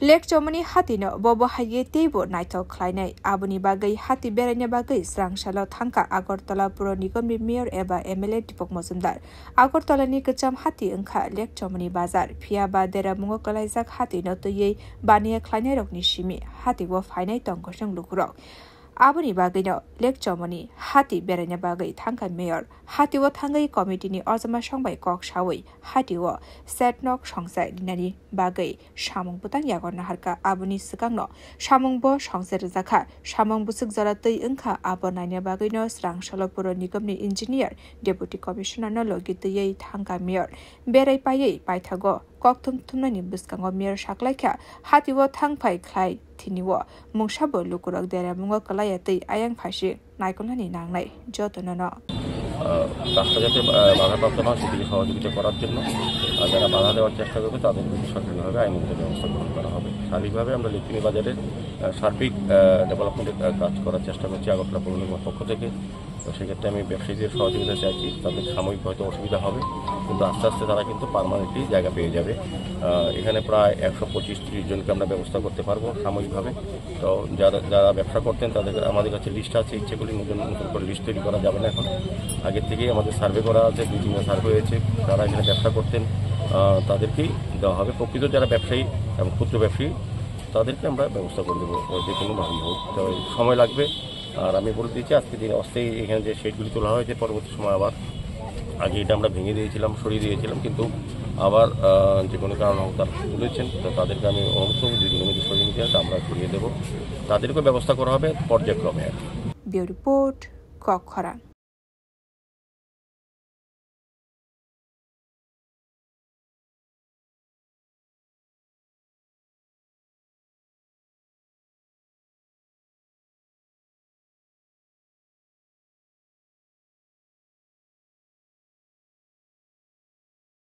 Lake चौमनी हाथीनो बबो हाये तेबो नाइथक ख्लायनाय आबुनि बागै हाथी बेरायनो बागै स्रांसालो थांका आगरतला पुर निगमनि मेयर एबा एमएलए दीपक मजुमदार आगरतलानि गोजाम हाथी ओंखा लेक चौमनी बाजार फियाबा देरा मुंगो कलाइजाक हाथीनो तयै बानिया ख्लायनाय रकनि सिमि हाथीबो फायनाय तंगसं लुकुरक आबुनि बागैनो लेक चौमनी हाथी बेरायनो बागै थांका मेयर हाथीओ थांगै कमिटिनि अजमा संबाय कक सावै हाथीओ सेटनक संसाय दिनानि बागै सामुं बुतां यागरना हारका आबुनि सिगांनो सामुंबो संसाय रजाखा सामुं बुसुक जरा तै ओंखा आबो नायनो बागैनो स्रांसालो पुर निगमनि इन्जिनियार डेपुटी कमिशनारनो लगितयै थांका मेयर बेरायपायै पाइथागो ककथुम थुमनानि बुस्कांगो मेयर साख्लायखा हाथीओ थांफाय ख्लाय थिनिओ मुंसाबो लुकुरक देरा मुंगो कलायतै आयां फासि नायकलनि नांनाय যতননো রাস্তা যাতে বাধাপ্রাপ্ত না সেদিকে সহযোগিতা করার জন্য যারা বাধা দেওয়ার চেষ্টা করবে তাদের বিরুদ্ধে সরকারিভাবে আইনগত ব্যবস্থা গ্রহণ করা হবে। স্বাভাবিকভাবে আমরা লেকিনি বাজারের সার্বিক ডেভেলপমেন্টের কাজ করার চেষ্টা করছি আগরতলা পৌর নিগমের পক্ষ থেকে। তো সেক্ষেত্রে আমি ব্যবসায়ীদের সহযোগিতা চাইছি। তাদের সাময়িক হয়তো অসুবিধা হবে, কিন্তু আস্তে আস্তে তারা কিন্তু পার্মানেন্টলি জায়গা পেয়ে যাবে। এখানে প্রায় 125-30 জনকে আমরা ব্যবস্থা করতে পারবো সাময়িকভাবে। তো যারা ব্যবসা করতেন তাদের আমাদের কাছে লিস্ট আছে, ইচ্ছে করলে নতুন করে লিস্ট তৈরি করা যাবে না। এখন আগের থেকেই আমাদের সার্ভে করা আছে, 2-3টা সার্ভে হয়েছে। যারা এখানে ব্যবসা করতেন তাদেরকেই দেওয়া হবে। প্রকৃত যারা ব্যবসায়ী এবং ক্ষুদ্র ব্যবসায়ী তাদেরকে আমরা ব্যবস্থা করে দেবো, যে কোনোভাবেই হোক। তো সময় লাগবে। আর আমি বলে দিয়েছি আজকে যে অস্থায়ী এখানে যে শেডগুলি তোলা হয়েছে, পরবর্তী সময় আবার আগে এটা আমরা ভেঙে দিয়েছিলাম, সরিয়ে দিয়েছিলাম, কিন্তু আবার যে কোনো কারণ হোক তারা তুলেছেন। তো তাদেরকে আমি অবশ্যই 2 দিনের মধ্যে সরিয়ে নিতে হবে, আমরা সরিয়ে দেবো। তাদেরকেও ব্যবস্থা করা হবে পর্যায়ক্রমে আর কি। Bureau report কক্ষরা।